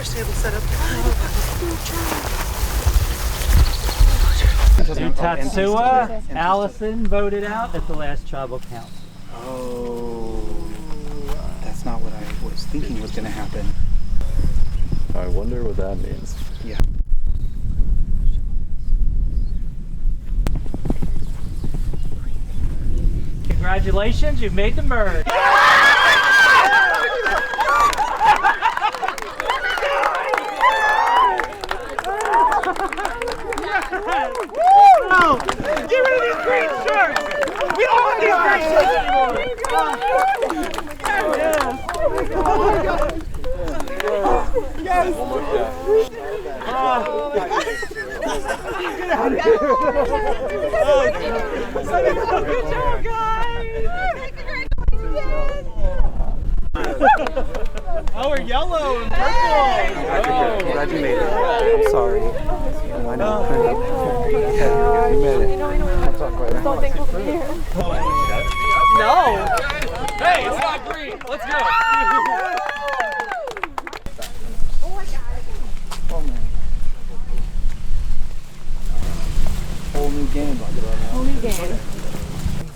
mother's table set up. Tatsua, Allison voted out at the last tribal count. Oh, that's not what I was thinking was going to happen. I wonder what that means. Yeah. Congratulations, you've made the merge. Get rid of these green shirts! We don't want these green shirts anymore! Oh my god! Yes! Good job, guys! Oh, we're yellow and purple! Glad you made it. I'm sorry. I know. You made it. So thankful for you. No! Hey, it's not green. Let's go. Whole new game. Whole new game.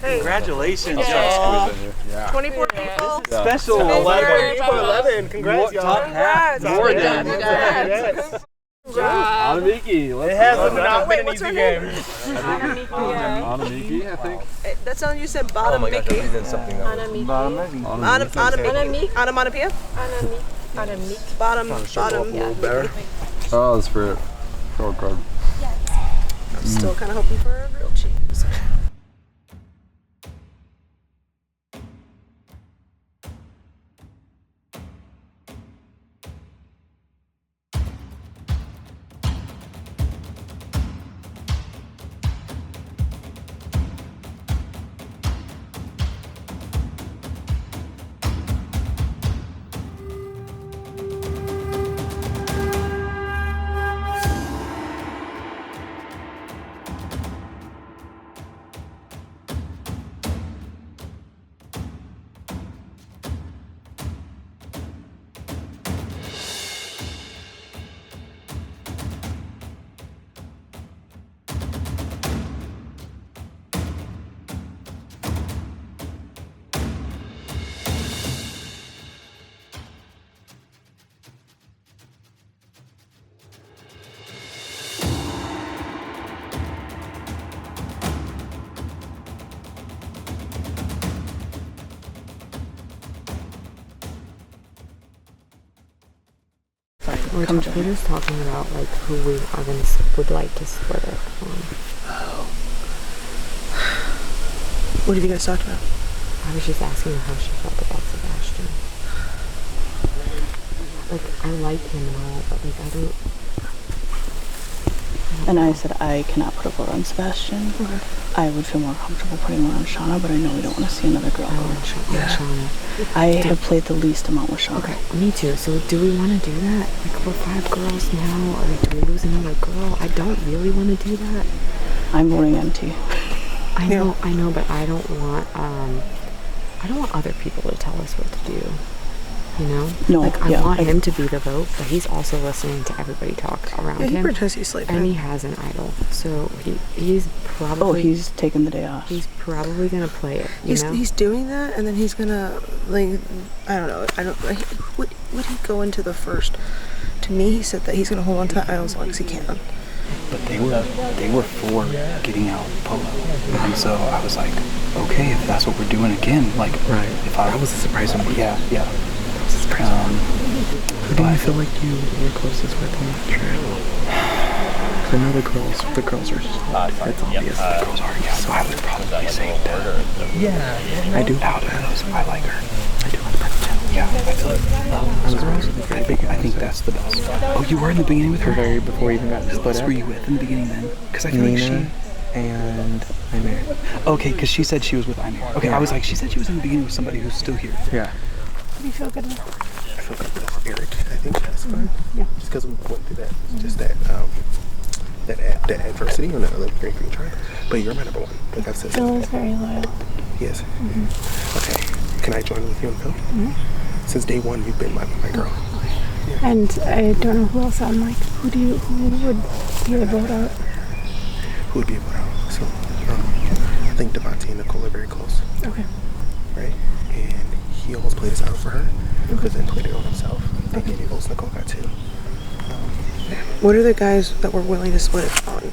Congratulations. Yeah. 24 people. Special 11. Congrats, y'all. Top half. More than. Yes. Anamiki. It has not been an easy game. Anamiki, I think. That sound you said bottom Mickey. Onomatopoeia? Bottom. Oh, that's for it. Throw a card. I'm still kind of hoping for a real cheese. We're just talking about like who we are would like to split it from. What have you guys talked about? I was just asking her how she felt about Sebastian. Like I like him and all, but like I don't. And I said I cannot put a vote on Sebastian. Okay. I would feel more comfortable putting one on Shauna, but I know we don't want to see another girl. I want Shauna. I have played the least amount with Shauna. Okay, me too. So do we want to do that? Like we're 5 girls now, or like, do we lose another girl? I don't really want to do that. I'm voting empty. I know, but I don't want other people to tell us what to do. You know? No, like I want him to be the vote, but he's also listening to everybody talk around him. He pretends he's sleeping. And he has an idol. So he's probably... Oh, he's taking the day off. He's probably going to play it, you know? He's doing that, and then he's going to, like, I don't know. Would he go into the first? To me, he said that he's going to hold on to that idol as long as he can. But they were for getting out Polo, and so I was like, okay, if that's what we're doing again, like, right. If that was a surprising one. Yeah. Who do you feel like you were closest with on that trip? I know the girls are it's obvious. The girls are, so I would probably say that. Yeah. I do. Out of those, I like her. I do like her too. Yeah, I feel it. I think that's the best. Oh, you were in the beginning with her? Very before we even got split up. Who were you with in the beginning then? Because I feel like she... and Aimee. Okay, because she said she was with Aimee. Okay, yeah. I was like, she said she was in the beginning with somebody who's still here. Yeah. Do you feel good with? I feel good with Eric. I think that's fine. Yeah. Just because we went through that, just that adversity on that other green tribe. But you're my number one. Like I've said. Phil is very loyal. Yes. Okay. Can I join with you and Phil? Since day one, you've been my girl. Yeah. And I don't know who else I'm like. Who would be the vote out? Who would be a vote out? So, I think Devontae and Nicole are very close. Okay. Right? And he almost played his out for her, but then played it on himself. And he votes Nicole got 2. What are the guys that were willing to split it on?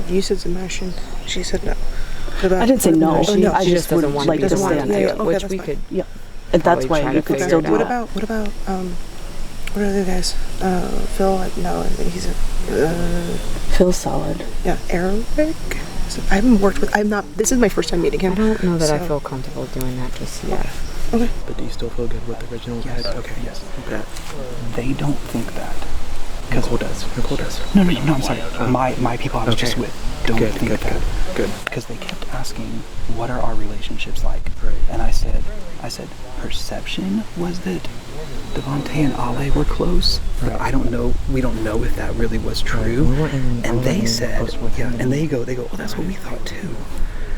You said Sebastian. She said no. What about, I didn't say no. Oh, no. She just doesn't want like to to be stay the on one, yeah, okay, which that's we fine. could. Yeah. And that's Probably why try you to could figure still it do What that. about what are the guys? Phil? No, I think he's a. Phil's solid. Yeah, Eric. So I haven't worked with. I'm not. This is my first time meeting him. I don't know that I so- feel comfortable doing that just yet. Okay. But do you still feel good with the original Yes. head? Okay, yes. Okay. They don't think that. Nicole does. Nicole does. No, I'm sorry. My people I was just with don't Good, think good, that. good. Because they kept asking, what are our relationships like? Right. And I said, perception was that Devontae and Ale were close, but I don't know. We don't know if that really was true. We weren't even- I And wasn't they even said, close with yeah, him. and they go, oh, that's what we thought too.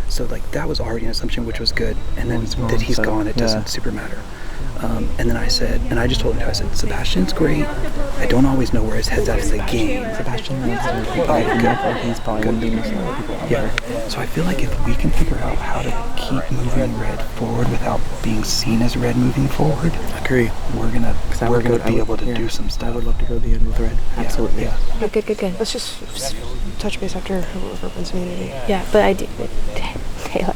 So like that was already an assumption, which was good. And then that he's gone, it doesn't super matter. And then I said, and I just told him, I said, Sebastian's great. I don't always know where his head's at in the game. Sebastian knows Oh, good. he's probably going to be missing other people out Yeah. there. So I feel like if we can figure out how to keep moving Red forward without being seen as Red moving forward, Agree. we're gonna be able to do some stuff. I would love to go to the end with Red. Absolutely. Yeah. Good. Let's just touch base after Urban's immunity. Yeah, but I do. Taylor,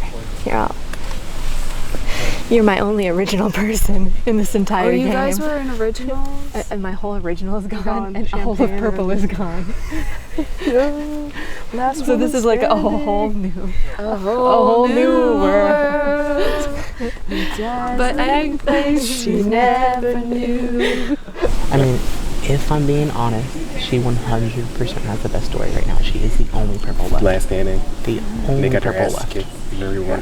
you're my only original person in this entire game. You guys were in originals? And my whole original is gone, Gone. and all of Champagne purple is gone. So this is like a whole new world. But I think she never knew. I mean, if I'm being honest, she 100% has the best story right now. She is the only purple left. Last standing. The only They got her purple ass left. kicked.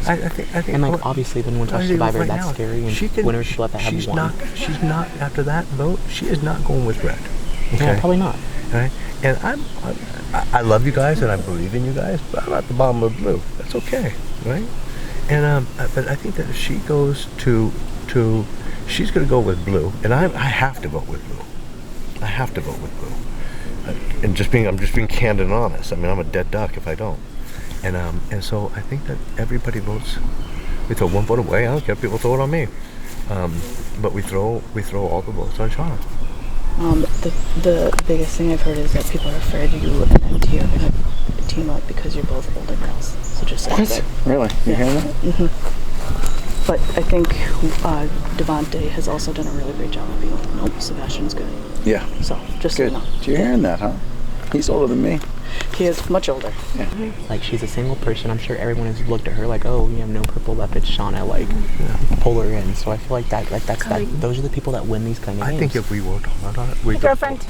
I think And like obviously, the one touch survivor, right that's now, scary. she And can- winners should let that have she's one. She's not after that vote. She is not going with Red. Yeah, probably not. Right? And I love you guys and I believe in you guys, but I'm at the bottom of blue. That's okay, right? And but I think that if she goes to she's going to go with blue, and I have to vote with blue. I have to vote with blue. And I'm just being candid and honest. I mean, I'm a dead duck if I don't. And so I think that everybody votes. We throw one vote away. I don't care if people throw it on me. But we throw all the votes on Shauna. The biggest thing I've heard is that people are afraid you and MT are going to team up because you're both older girls. So just like that. Really? You hearing that? Mm-hmm. But I think Devontae has also done a really great job of being like, nope, Sebastian's good. Yeah. So just Good. so you know. You're hearing that, huh? He's older than me. He is much older. Yeah. Like she's a single person. I'm sure everyone has looked at her like, oh, we have no purple left. It's Shauna. Like, pull her in. So I feel like that. Those are the people that win these kind of games. I think if we worked hard on it, we could. Girlfriend.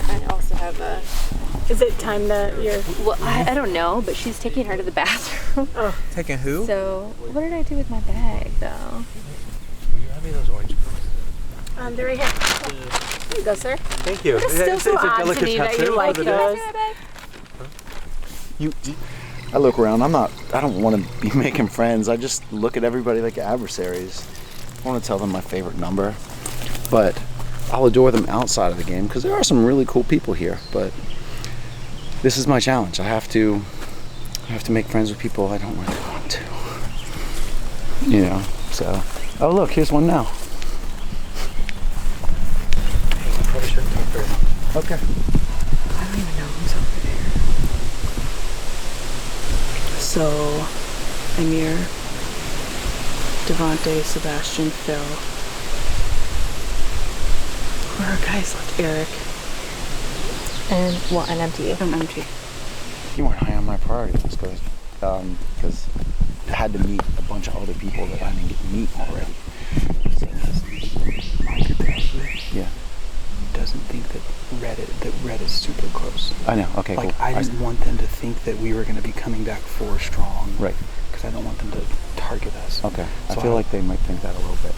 I also have a. Is it time that you're? Well, I don't know, but she's taking her to the bathroom. Oh. Taking who? So what did I do with my bag, though? Will you have me those orange pills? They're right here. Here you go, sir. Thank you. It's still so odd to me that you like those. I look around. I don't want to be making friends. I just look at everybody like adversaries. I want to tell them my favorite number, but I'll adore them outside of the game because there are some really cool people here. But this is my challenge. I have to make friends with people I don't really want to. You know. So, oh look, here's one now. Okay. I don't even know who's over there. So, Amir, Devontae, Sebastian, Phil. Who are our guys left? Eric. And MT. And MT. You weren't high on my priority list because I had to meet a bunch of other people that I didn't get to meet already. Yeah. Doesn't think that Red is super close. I know. Okay. Like cool. I didn't want them to think that we were going to be coming back 4 strong. Right. Because I don't want them to target us. Okay. So I feel like they might think that a little bit.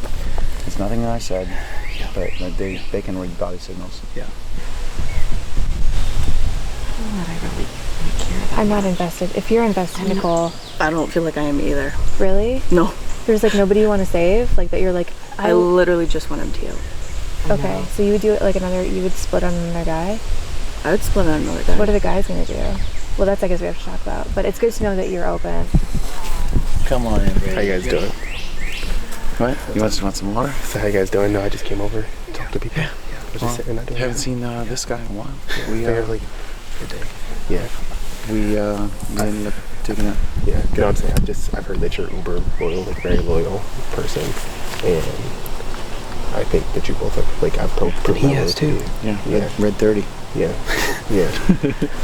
It's nothing that I said, Yeah. but they can read body signals. Yeah. Not I really care about. I'm not invested. If you're invested, Nicole. I don't feel like I am either. Really? No. There's like nobody you want to save? Like that you're like, I literally just want MT out. Okay, so you would do it like you would split on another guy? I would split on another guy. What are the guys gonna do? Well, that's I guess we have to talk about. But it's good to know that you're open. Come on in, baby. How you guys doing? What? You want some water? So how you guys doing? No, I just came over to talk to people. Yeah. I was just sitting not doing You haven't seen this guy in a while. We like good day. yeah. We ended up doing that. Yeah, you know what I'm saying? I've heard that you're uber loyal, like very loyal person, and I think that you both are like I've proved He has too. Yeah. Red 30. Yeah. Yeah.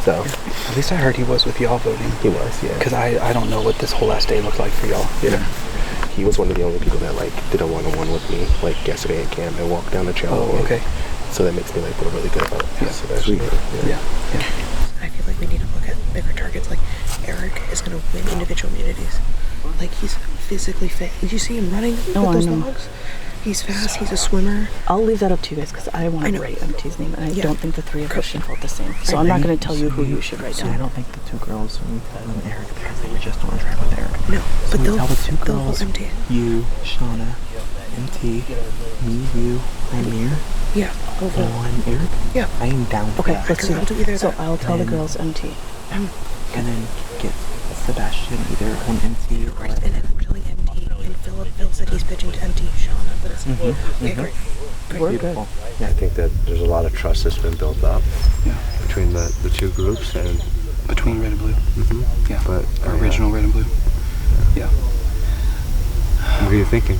So At least I heard he was with y'all voting. he was, yeah. Because I don't know what this whole last day looked like for y'all. Yeah. He was one of the only people that like did a one-on-one with me like yesterday at camp and walked down the trail. Oh, okay. So that makes me like feel really good about it. Yeah, Sebastian. Yeah. I feel like we need to look at bigger targets. Like Eric is going to win individual immunities. Like he's physically fit. Did you see him running with those dogs? He's fast. He's a swimmer. I'll leave that up to you guys because I want to write MT's name, and I don't think the three of us should vote the same. So I'm not going to tell you who you should write down. I don't think the two girls would tell Eric because they were just on track with Eric. No, so but they'll tell the two vote girls, MT. you, Shauna, MT, me, you, Amir, Yeah, I'll vote. on Eric. Yeah. I am down for Okay, that. let's do I'll do that. either of So that. I'll tell the girls MT. And then get Sebastian either on MT or And then we're telling MT. And Phil said he's pitching to MT. Shauna, but it's okay, great. We're good. Yeah, I think that there's a lot of trust that's been built up between the two groups and Between red and blue. Yeah. but Original red and blue. Yeah. what are you thinking?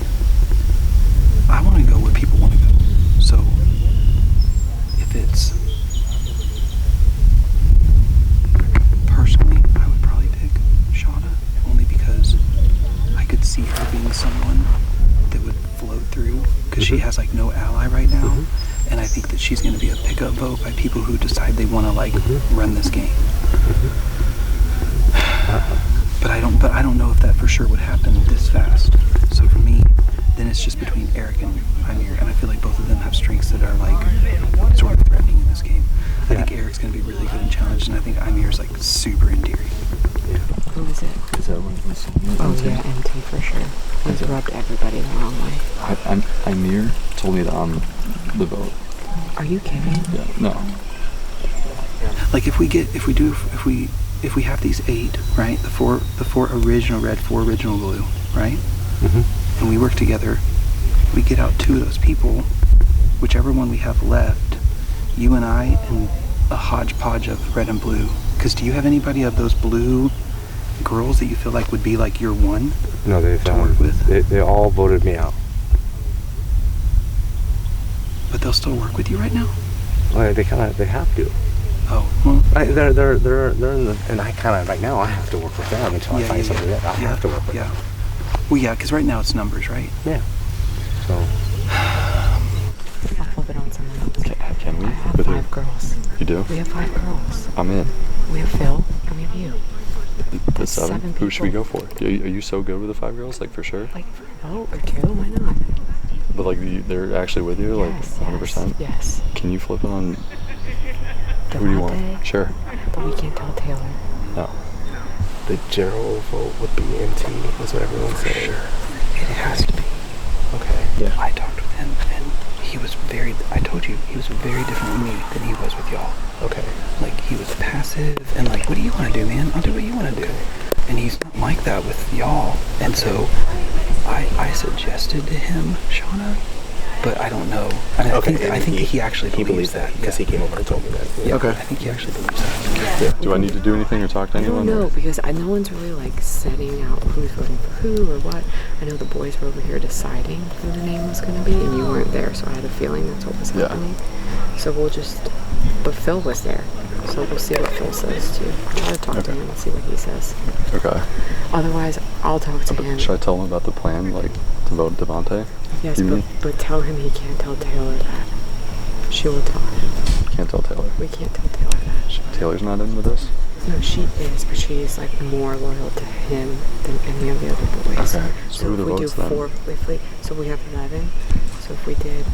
I want to go where people want to go. So if it's personally, I would probably pick Shauna only because I could see her being someone that would float through because she has like no ally right now, and I think that she's going to be a pickup vote by people who decide they want to like run this game. But I don't know if that for sure would happen this fast. So for me, then it's just between Eric and Amir, and I feel like both of them have strengths that are like sort of threatening in this game. I think Eric's going to be really good and challenged, and I think Amir's like super endearing. Who is it? Is that what you see? Oh yeah, MT for sure. He's rubbed everybody the wrong way. Amir told me that I'm the vote. Are you kidding? Yeah. No. Like if we have these 8, right? The four original red, 4 original blue, right? And we work together. We get out 2 of those people, whichever one we have left, you and I, and a hodgepodge of red and blue. Because do you have anybody of those blue girls that you feel like would be like your one? No, to work with? They all voted me out. But they'll still work with you right now? Well, they have to. Oh, well. They're in the, and I kind of right now I have to work with them until I find something that I have to work with them. Well, yeah, because right now it's numbers, right? Yeah. So. I'll flip it on someone else. Can we? I have 5 girls. You do? We have 5 girls. I'm in. We have Phil and we have you. The That's 7? 7 Who should we go people. for? Are you so good with the 5 girls? Like for sure? Like for a vote or 2, why not? But like they're actually with you? Like Yes, 100%? Yes. Can you flip it on? Who do you want? Devontae? Sure. But we can't tell Taylor. No. The general vote would be MT, is what everyone's saying. It has to be. Okay. Yeah. I talked with him, and he was I told you, he was very different with me than he was with y'all. Okay. Like, he was passive, and like, what do you want to do, man? I'll do what you want to do. And he's not like that with y'all. And so, I suggested to him, Shauna, but I don't know. I think he actually believes that. Because he came over and told me that. Yeah, Okay. I think he actually believes that. Yeah. Do I need to do anything or talk to I anyone? don't know because no one's really like setting out who's voting for who or what. I know the boys were over here deciding who the name was going to be, and you weren't there, so I had a feeling that's what was happening. So we'll just. But Phil was there, so we'll see what Phil says too. I'll try to talk to him and see what he says. Okay. Otherwise, I'll talk to him. Should I tell him about the plan, like to vote Devontae? Yes, but tell him he can't tell Taylor that. She will tell him. Can't tell Taylor. We can't tell Taylor that. Taylor's not in with this? No, she is, but she is like more loyal to him than any of the other boys. Okay. So who if the we do votes then? 4, so we have 11. So if we did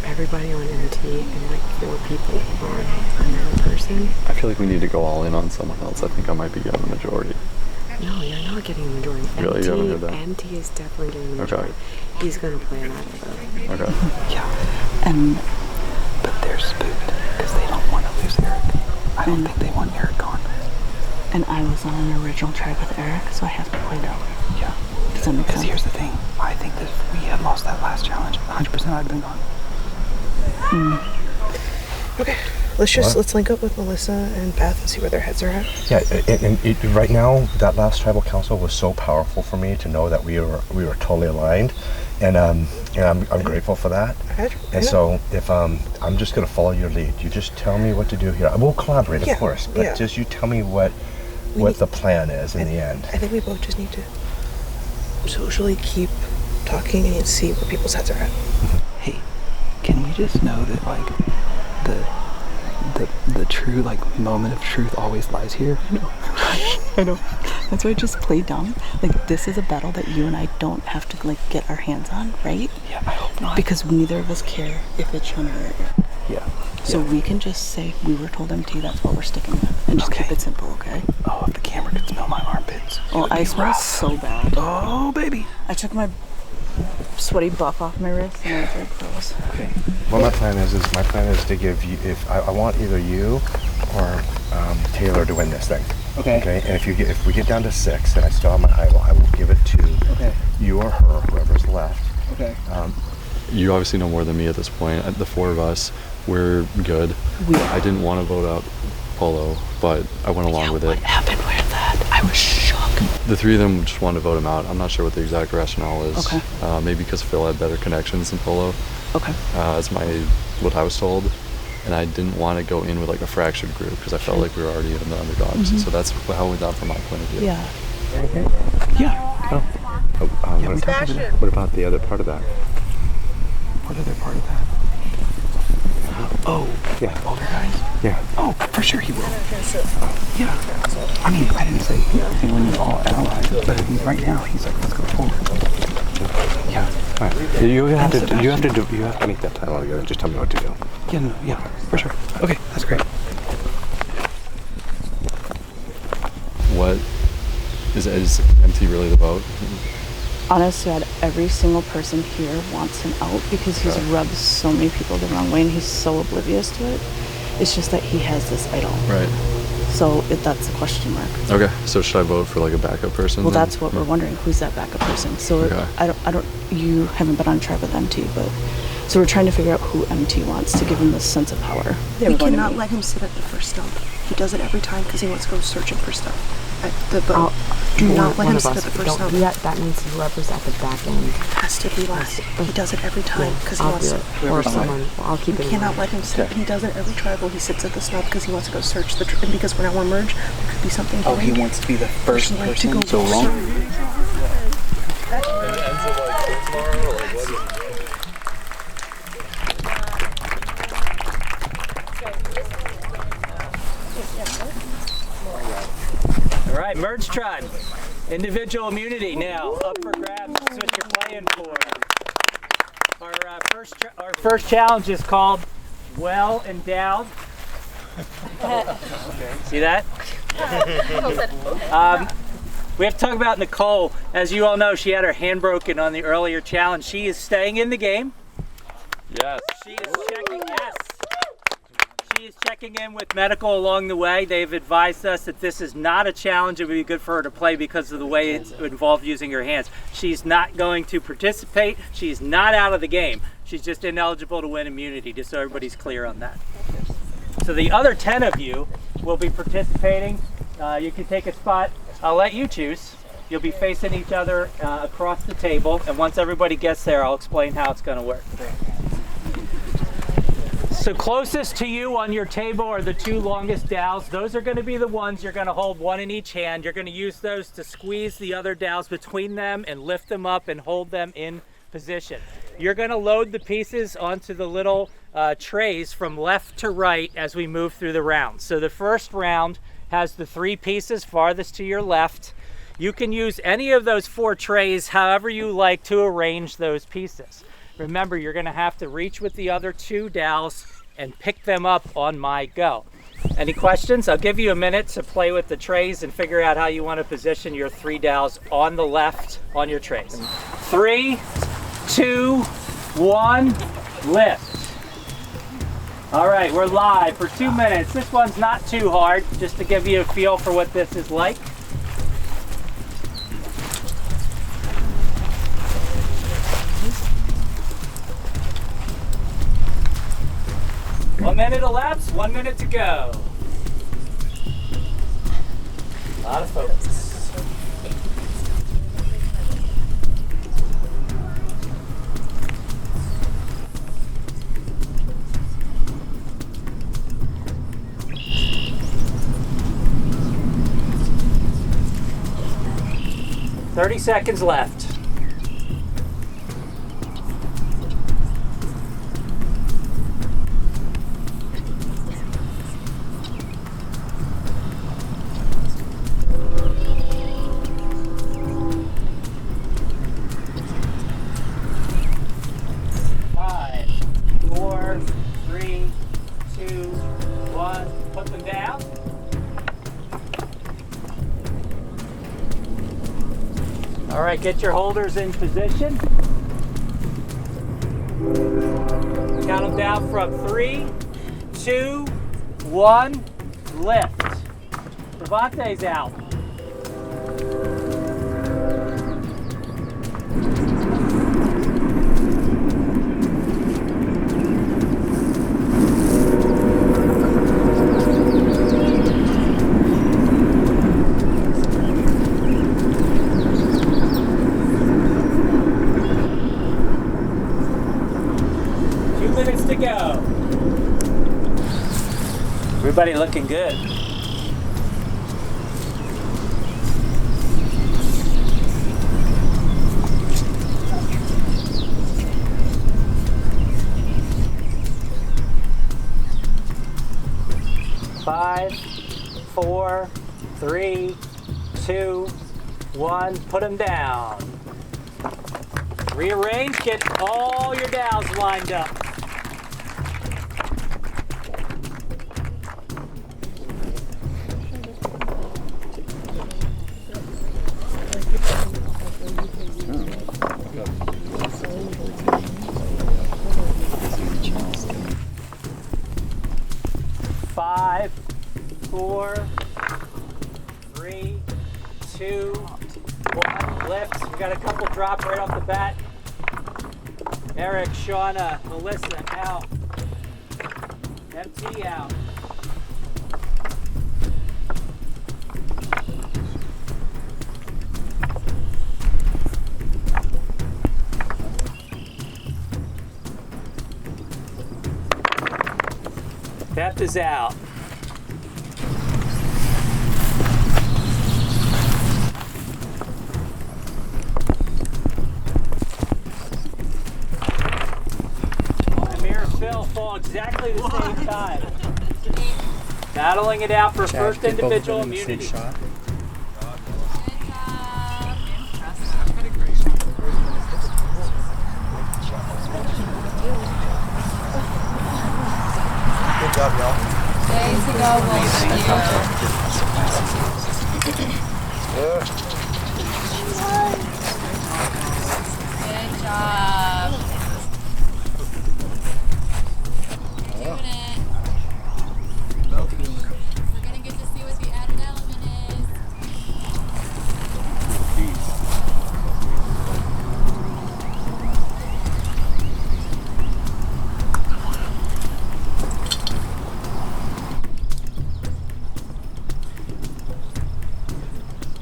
everybody on MT and like 4 people on another person. I feel like we need to go all in on someone else. I think I might be getting the majority. No, you're not getting the majority. Really? You haven't heard that? MT is definitely getting the Okay. majority. He's gonna play an active vote. Okay. Yeah. But they're spooked because they don't want to lose Eric. I don't think they want Eric gone. And I was on an original tribe with Eric, so I have to point out. Yeah. Does that make sense? Because here's the thing. I think that if we had lost that last challenge, 100% I'd have been gone. Okay, let's link up with Melissa and Beth and see where their heads are at. Yeah, and right now, that last tribal council was so powerful for me to know that we were totally aligned, and I'm grateful for that. And so if I'm just gonna follow your lead. You just tell me what to do here. We'll collaborate, of course, but just you tell me what the plan is in the end. I think we both just need to socially keep talking and see where people's heads are at. Hey, can we just know that like the true like moment of truth always lies here? I know. That's why I just played dumb. Like, this is a battle that you and I don't have to like get our hands on, right? Yeah, I hope not. Because neither of us care if it's Sean or Eric. Yeah. So we can just say we were told MT, that's what we're sticking with, and just keep it simple, okay? Oh, if the camera could smell my armpits. Oh, I smell so bad. Oh, baby. I took my sweaty buff off my wrist and I was like, gross. Okay. What my plan is to give you, if I want either you or Taylor to win this thing. Okay. Okay. And if we get down to 6 and I still have my idol, I will give it to you or her, whoever's left. Okay. You obviously know more than me at this point. The 4 of us, we're good. I didn't want to vote out Polo, but I went along with it. What happened with that? I was shocked. The 3 of them just wanted to vote him out. I'm not sure what the exact rationale is. Okay. Maybe because Phil had better connections than Polo. Okay. That's what I was told. And I didn't want to go in with like a fractured group because I felt like we were already in the underdogs. So that's how we got from my point of view. Yeah. Yeah. What about the other part of that? What other part of that? Oh, yeah. Older guys? Yeah. Oh, for sure he will. Yeah. I mean, I didn't say when you're all allies, but right now he's like, let's go forward. Yeah. All right. You have to make that title together. Just tell me what to do. Yeah, no, yeah, for sure. Okay, that's great. What is MT really the vote? Honestly, every single person here wants him out because he's rubbed so many people the wrong way and he's so oblivious to it. It's just that he has this idol. Right. So that's a question mark. Okay, so should I vote for like a backup person? Well, then? that's what we're wondering. Who's that backup person? So I don't. You haven't been on tribe with MT, but so we're trying to figure out who MT wants to give him this sense of power. We cannot let him sit at the first stump. He does it every time because he wants to go searching for stuff at the boat. Do not let him sit at the first stump. That means whoever's at the back end has to be last. He does it every time because he wants to. Or someone. I'll keep it. We cannot let him sit. He does it every tribal. He sits at the stump because he wants to go search the. And because we're now on merge, there could be something. Oh, he wants to be the first person to go wrong. All right, merge tribe. Individual immunity now up for grabs. That's what you're playing for. Our first challenge is called Well Endowed. See that? We have to talk about Nicole. As you all know, she had her hand broken on the earlier challenge. She is staying in the game. Yes. She is checking. Yes. She is checking in with medical along the way. They've advised us that this is not a challenge that would be good for her to play because of the way it's involved using her hands. She's not going to participate. She's not out of the game. She's just ineligible to win immunity, just so everybody's clear on that. So the other 10 of you will be participating. You can take a spot. I'll let you choose. You'll be facing each other across the table, and once everybody gets there, I'll explain how it's going to work. So closest to you on your table are the 2 longest dowels. Those are going to be the ones you're going to hold one in each hand. You're going to use those to squeeze the other dowels between them and lift them up and hold them in position. You're going to load the pieces onto the little trays from left to right as we move through the round. So the first round has the 3 pieces farthest to your left. You can use any of those 4 trays however you like to arrange those pieces. Remember, you're going to have to reach with the other 2 dowels and pick them up on my go. Any questions? I'll give you a minute to play with the trays and figure out how you want to position your 3 dowels on the left on your trays. 3, 2, 1, lift. All right, we're live for 2 minutes. This one's not too hard, just to give you a feel for what this is like. One minute elapsed, 1 minute to go. A lot of focus. Thirty seconds left. All right, get your holders in position. Count them down from 3, 2, 1, lift. Devante's out. To go. Everybody looking good. Five, 4, 3, 2, 1. Put them down. Rearrange, get all your downs lined up. Five, 4, 3, 2, 1. Lift. We got a couple drops right off the bat. Eric, Shauna, Melissa out. MT out. Beth is out. Amir and Phil fall exactly the same time. Battling it out for first individual immunity. Good job, y'all. Days ago, Good. Good job. Doing it. We're gonna get to see what the added element is.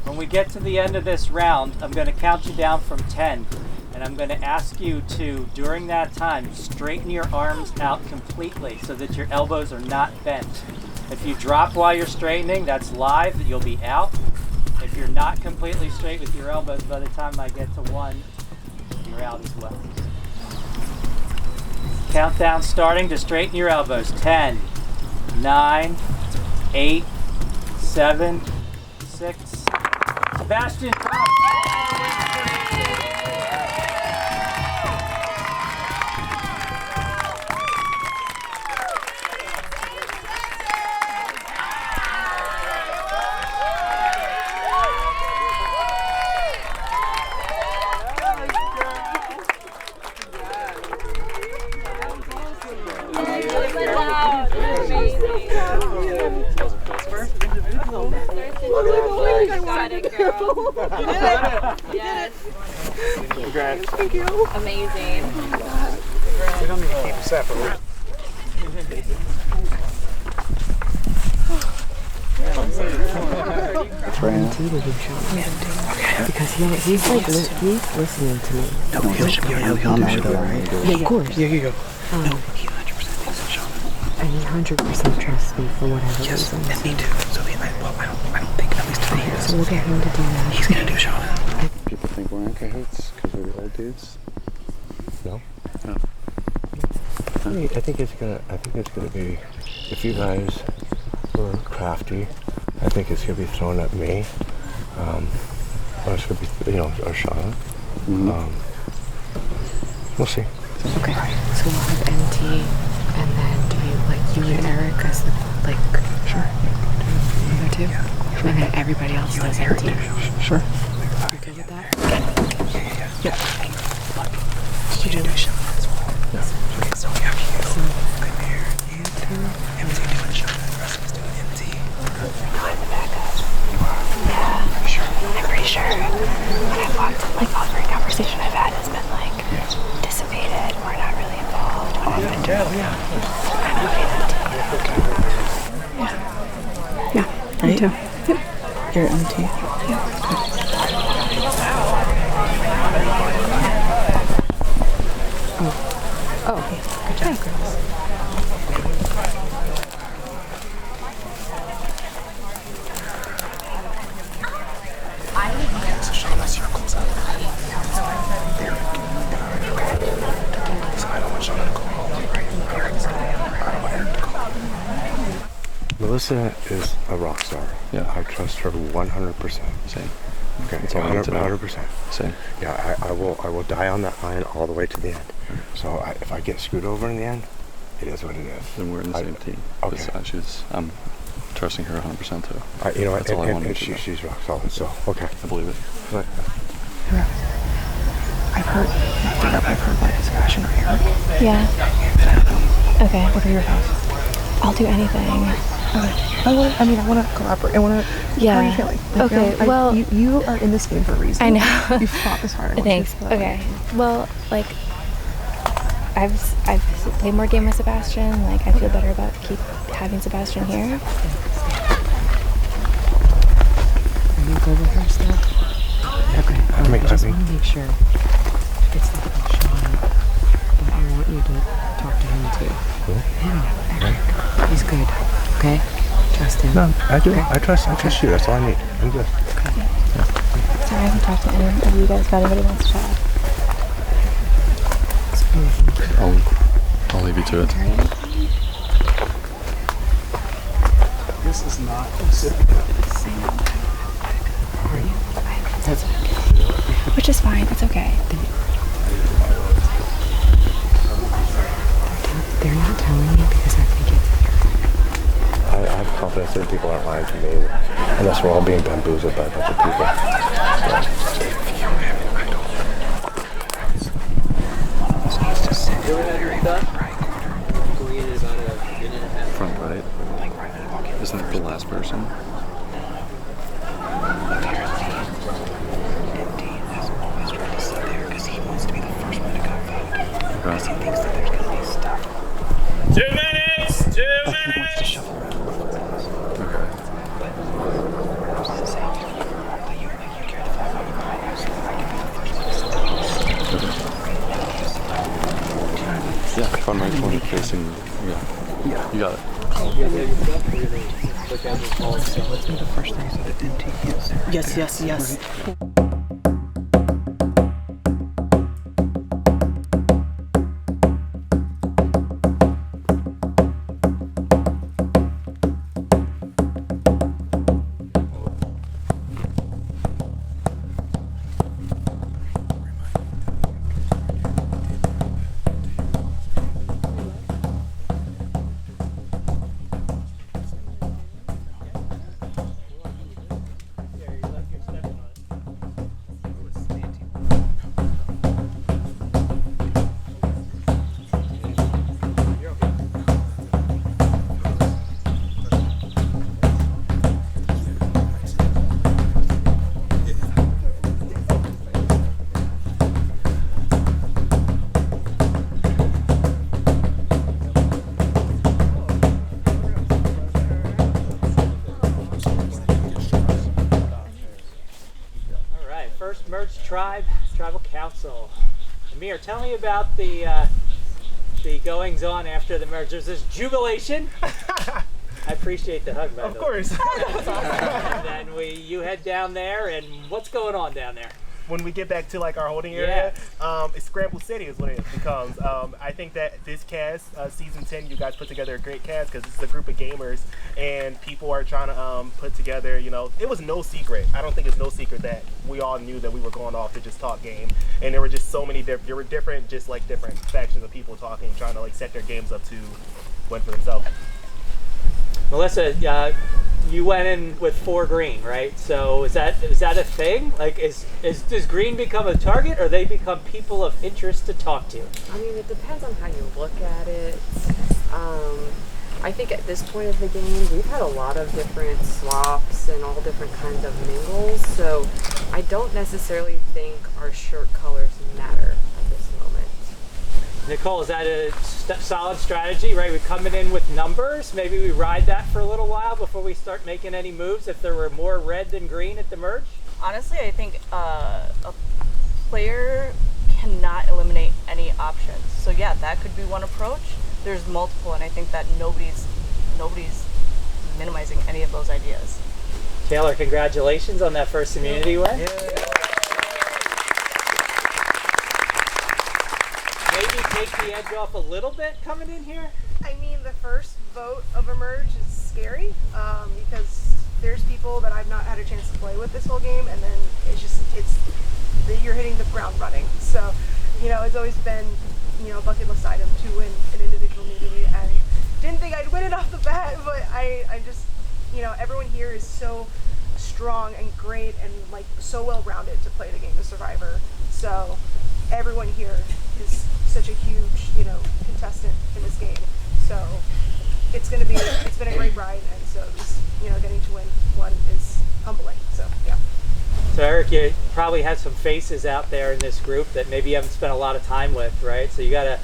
When we get to the end of this round, I'm going to count you down from 10, and I'm going to ask you to, during that time, straighten your arms out completely so that your elbows are not bent. If you drop while you're straightening, that's live, you'll be out. If you're not completely straight with your elbows, by the time I get to 1, you're out as well. Countdown starting to straighten your elbows. 10, 9, 8, 7, 6, Sebastian, top. Congrats. Thank you. Amazing. We don't need to keep it separate. Because he's like he's listening to me. No, he'll do show, right? Yeah, of course. Here you go. No, he 100% thinks it's Shauna. And he 100% trusts me for whatever Yes, reason. and me too. So I don't think, at least to me, he does. So we'll get him to do that. He's gonna do Shauna. People think we're in cahoots because we're the old dudes. No. No. I think it's gonna be, if you guys were crafty, I think it's gonna be thrown at me. Or it's gonna be, or Shauna. We'll see. Okay. So we'll have MT, and then do you like you and Eric as the Sure. You go too. Yeah. And then everybody else does MT. Sure. You good with that? Yeah. Did you do Shauna as well? Yeah. Okay, so we have you. Come here. MT doing Shauna. The rest of us doing MT. Behind the backup. You are? Yeah. I'm pretty sure. When I've walked, all every conversation I've had has been dissipated. We're not really involved. When I've been doing I'm okay with Yeah, me too. Yep. You're at MT. Oh, good job, girls. So Shauna's circles out. There. So I don't want Shauna to go home, right? I don't want Eric to go home. Melissa is a rock star. Yeah. I trust her 100%. Same. Okay, That's all I need to know. 100%. Same. Yeah, I will die on that line all the way to the end. So if I get screwed over in the end, it is what it is. Then we're in the same team. Okay. I'm trusting her 100% too. That's all I wanted to know. She's rock solid. So okay, I believe it. Right. I've heard that Sebastian or Eric. Yeah. Okay. What are your thoughts? I'll do anything. I want to collaborate. I want to. Yeah. How are you feeling? Okay. Well, you are in this game for a reason. I know. You fought this hard. Thanks. Okay. Well, I've played more game with Sebastian. I feel better about keep having Sebastian here. Are you good with her stuff? Okay. I just want to make sure it's not about Shauna, but I want you to talk to him too. Who? Him, Eric. He's good. Okay. Trust him. No, I do. Okay. I trust you. That's all I need. I'm good. Okay. Sorry, I haven't talked to any of you guys, but anybody wants to chat. I'll leave you to it. This is not specific. That's Which is fine. It's okay. They're not telling me because I think it's I have confidence that people aren't lying to me unless we're all being bamboozled by a bunch of people. If you haven't, I don't know. One of us needs to sit in the very right corner. Front right. Right when I walk in. Isn't it the last person? MD has always tried to sit there because he wants to be the first one to go vote. Okay. Because he thinks that there's going to be stuff. 2 minutes! 2 minutes! He wants to shuffle around. Okay. But say you carry the flag on your behind so that I can be the first one to sit there. Okay. Yeah, front right corner facing. Yeah. You got it. Let's do the first thing so that MT is there. Yes. tribe, tribal council. Amir, tell me about the goings on after the merge. There's this jubilation. I appreciate the hug, by the way. Of course. And then you head down there, and what's going on down there? When we get back to like our holding area, it's Scramble City is what it becomes. I think that this cast, season 10, you guys put together a great cast because this is a group of gamers and people are trying to put together, you know, it was no secret. I don't think it's no secret that we all knew that we were going off to just talk game. And there were just so many there were different factions of people talking, trying to like set their games up to win for themselves. Melissa, you went in with 4 green, right? So is that a thing? Like, does green become a target, or they become people of interest to talk to? I mean, it depends on how you look at it. I think at this point of the game, we've had a lot of different swaps and all different kinds of mingles, so I don't necessarily think our shirt colors matter at this moment. Nicole, is that a solid strategy, right? We're coming in with numbers. Maybe we ride that for a little while before we start making any moves if there were more red than green at the merge? Honestly, I think a player cannot eliminate any options. So yeah, that could be one approach. There's multiple, and I think that nobody's minimizing any of those ideas. Taylor, congratulations on that first immunity win. Maybe take the edge off a little bit coming in here? I mean, the first vote of a merge is scary because there's people that I've not had a chance to play with this whole game, and then you're hitting the ground running. So, you know, it's always been, you know, a bucket list item to win an individual immunity, and didn't think I'd win it off the bat, but I just, you know, everyone here is so strong and great and like so well rounded to play the game of Survivor. So everyone here is such a huge, you know, contestant in this game. So it's been a great ride, and so just, you know, getting to win one is humbling. So yeah. So Eric, you probably had some faces out there in this group that maybe you haven't spent a lot of time with, right? So you got to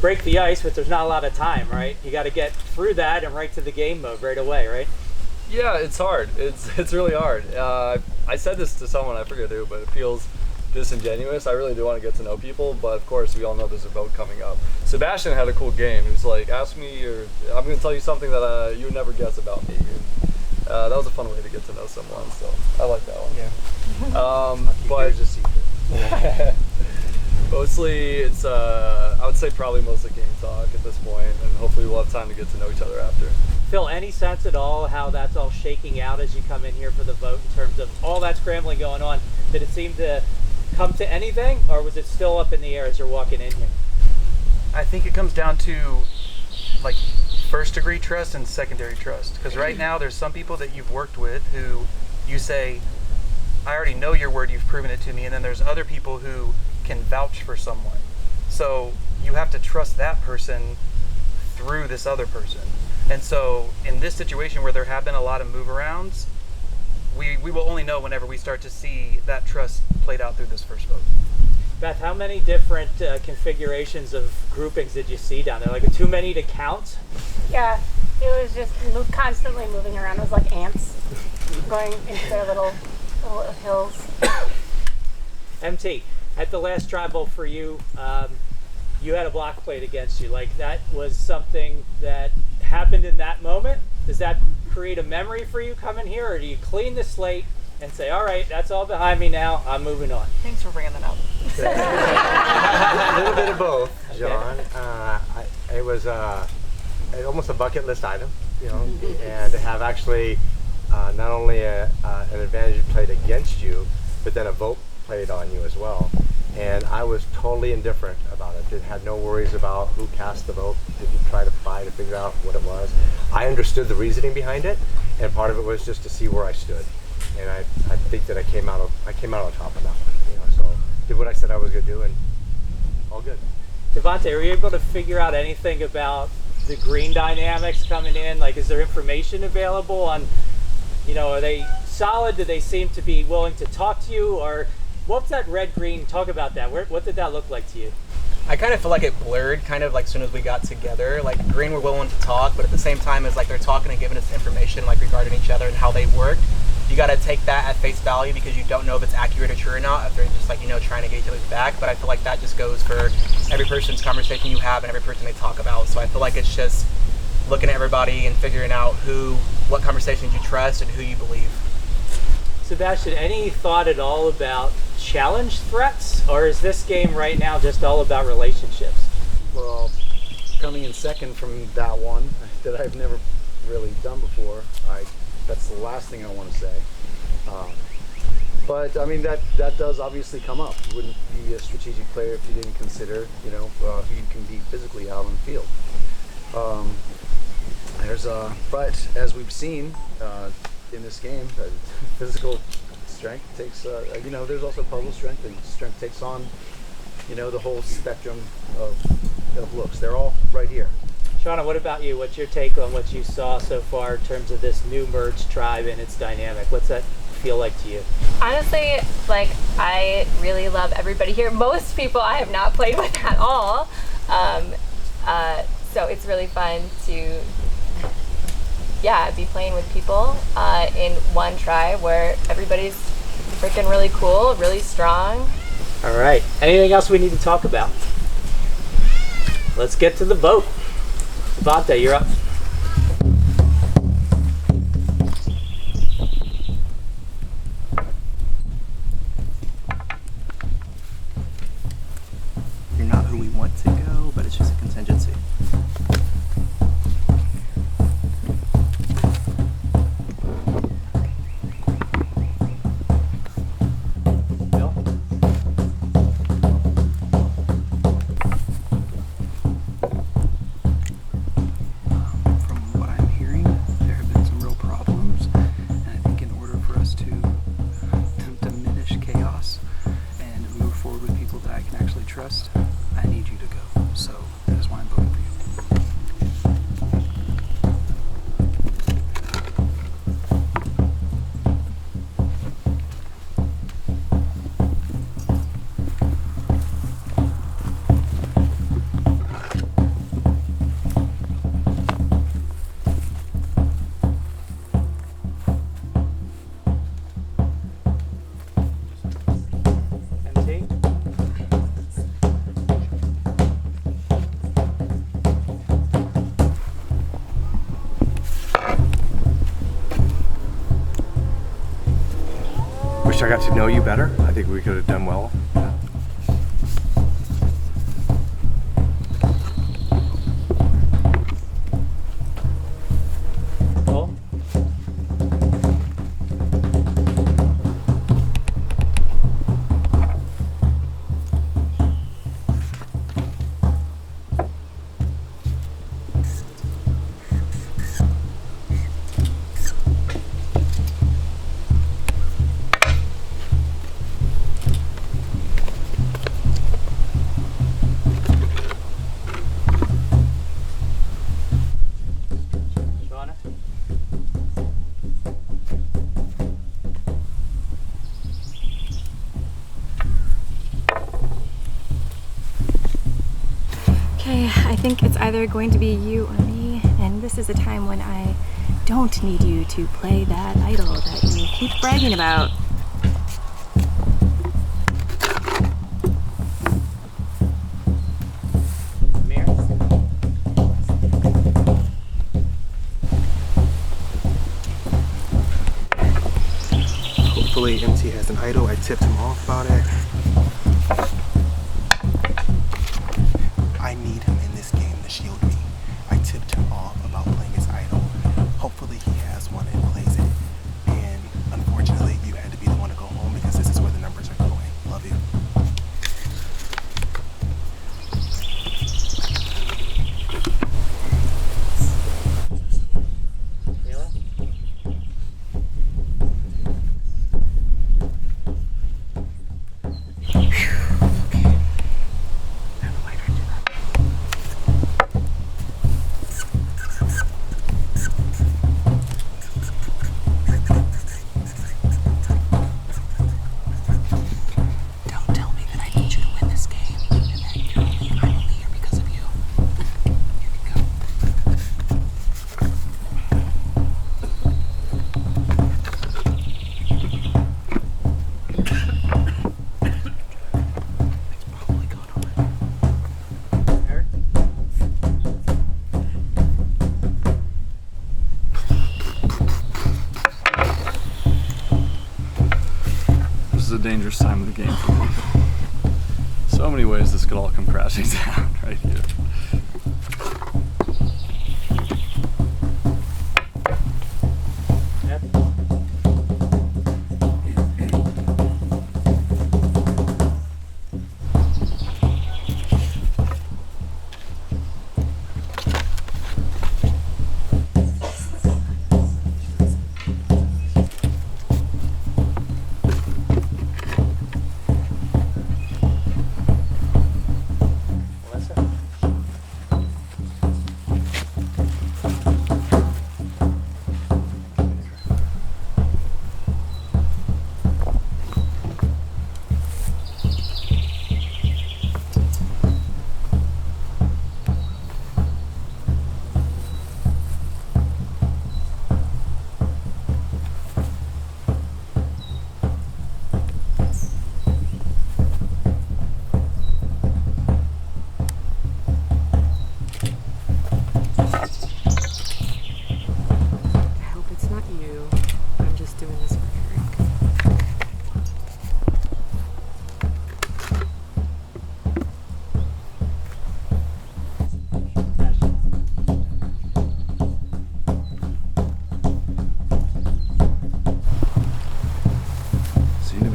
break the ice, but there's not a lot of time, right? You got to get through that and right to the game mode right away, right? Yeah, it's hard. It's really hard. I said this to someone, I forget who, but it feels disingenuous. I really do want to get to know people, but of course we all know there's a vote coming up. Sebastian had a cool game. He was like, ask me, or I'm going to tell you something that you would never guess about me. And, that was a fun way to get to know someone, so I like that one. Yeah. But here's a secret. Mostly it's, I would say probably mostly game talk at this point, and hopefully we'll have time to get to know each other after. Phil, any sense at all how that's all shaking out as you come in here for the vote in terms of all that scrambling going on? Did it seem to come to anything, or was it still up in the air as you're walking in here? I think it comes down to like first degree trust and secondary trust, because right now there's some people that you've worked with who you say, I already know your word, you've proven it to me, and then there's other people who can vouch for someone. So you have to trust that person through this other person. And so in this situation where there have been a lot of move arounds, we will only know whenever we start to see that trust played out through this first vote. Beth, how many different configurations of groupings did you see down there? Like too many to count? Yeah, it was just constantly moving around. It was like ants going into their little hills. MT, at the last tribal for you, you had a block plate against you. Like that was something that happened in that moment. Does that create a memory for you coming here, or do you clean the slate and say, all right, that's all behind me now, I'm moving on? Thanks for bringing that up. A little bit of both, John. It was almost a bucket list item, you know, and to have actually not only an advantage played against you, but then a vote played on you as well. And I was totally indifferent about it. Had no worries about who cast the vote. Didn't try to pry to figure out what it was. I understood the reasoning behind it, and part of it was just to see where I stood. And I think that I came out on top of that one. You know, so did what I said I was going to do, and all good. Devontae, were you able to figure out anything about the green dynamics coming in? Like, is there information available on, you know, are they solid? Do they seem to be willing to talk to you? Or what's that red-green? Talk about that. What did that look like to you? I kind of feel like it blurred kind of like as soon as we got together. Like green were willing to talk, but at the same time as like they're talking and giving us information like regarding each other and how they worked, you got to take that at face value because you don't know if it's accurate or true or not, if they're just like, trying to get each other's back. But I feel like that just goes for every person's conversation you have and every person they talk about. So I feel like it's just looking at everybody and figuring out what conversations you trust and who you believe. Sebastian, any thought at all about challenge threats, or is this game right now just all about relationships? Well, coming in second from that one that I've never really done before, that's the last thing I want to say. But I mean that does obviously come up. You wouldn't be a strategic player if you didn't consider, who you can beat physically out on the field. But as we've seen in this game, physical strength takes. There's also puzzle strength, and strength takes on, the whole spectrum of looks. They're all right here. Shauna, what about you? What's your take on what you saw so far in terms of this new merged tribe and its dynamic? What's that feel like to you? Honestly, I really love everybody here. Most people I have not played with at all. So it's really fun to, be playing with people in one tribe where everybody's freaking really cool, really strong. All right. Anything else we need to talk about? Let's get to the vote. Devontae, you're up. You're not who we want to go, but it's just a contingency. Trust, I need you to go. So that is why I'm voting for you. Wish I got to know you better. I think we could have done well. Okay, I think it's either going to be you or me, and this is a time when I don't need you to play that idol that you keep bragging about. Hopefully MT has an idol. I tipped him off about it. I need him in this game to shield me. I tipped him off about playing his idol. Hopefully he has one and plays it. And unfortunately, you had to be the one to go home because this is where the numbers are going. Love you. dangerous time of the game for me. So many ways this could all come crashing down right here.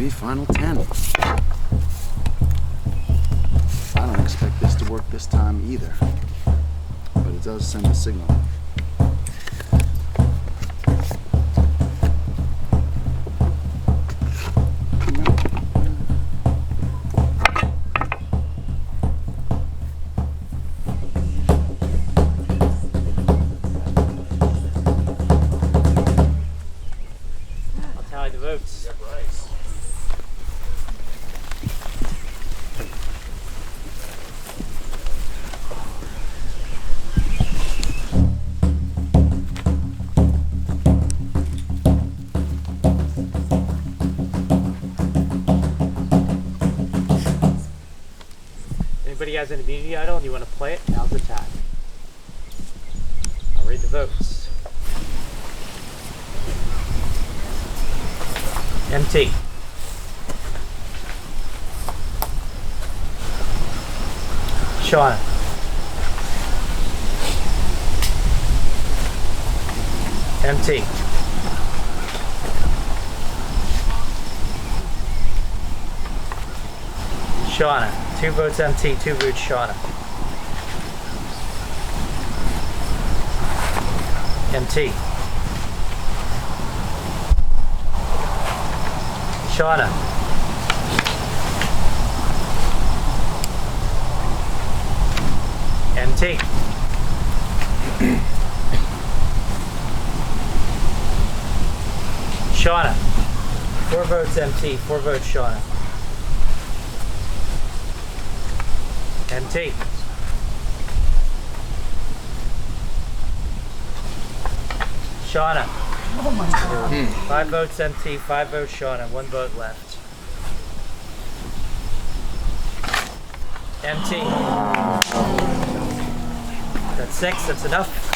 Final 10. I don't expect this to work this time either, but it does send a signal. I'll tally the votes. Anybody has an immunity idol and you want to play it? Now's the time. I'll read the votes. MT. Shauna. MT. Shauna. 2 votes MT, 2 votes Shauna. MT. Shauna. MT. Shauna. 4 votes MT, 4 votes Shauna. MT. Shauna. Oh my God. 5 votes MT, 5 votes Shauna, 1 vote left. MT. That's 6, that's enough.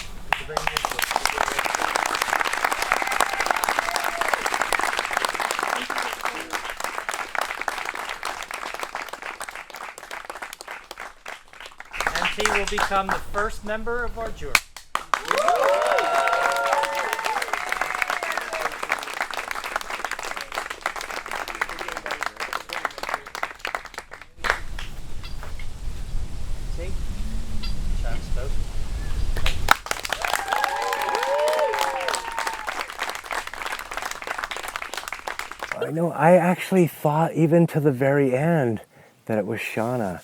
MT will become the first member of our jury. I know, I actually thought even to the very end that it was Shauna,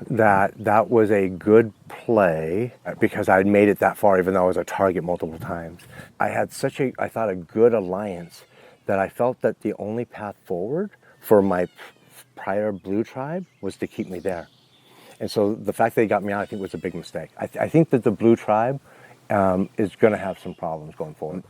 that was a good play because I'd made it that far even though I was a target multiple times. I had such a, I thought, a good alliance that I felt that the only path forward for my prior blue tribe was to keep me there. And so the fact that they got me out, I think, was a big mistake. I think that the blue tribe is going to have some problems going forward.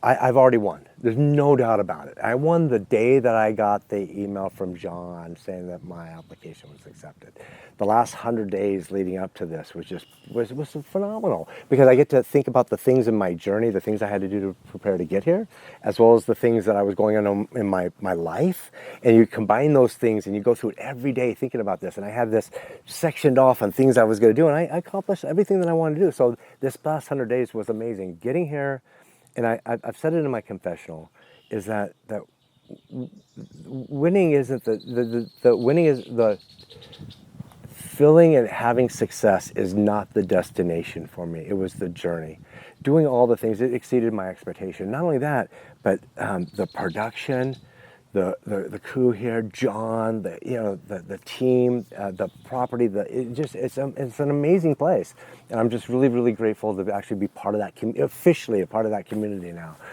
I've already won. There's no doubt about it. I won the day that I got the email from John saying that my application was accepted. The last 100 days leading up to this was phenomenal because I get to think about the things in my journey, the things I had to do to prepare to get here, as well as the things that I was going on in my life. And you combine those things and you go through it every day thinking about this. And I had this sectioned off on things I was going to do, and I accomplished everything that I wanted to do. So this past 100 days was amazing. Getting here, and I've said it in my confessional, is that winning isn't the winning is the feeling and having success is not the destination for me. It was the journey. Doing all the things, it exceeded my expectation. Not only that, but the production, the crew here, John, the team, the property, it's an amazing place, and I'm just really, really grateful to actually be part of that, officially a part of that community now.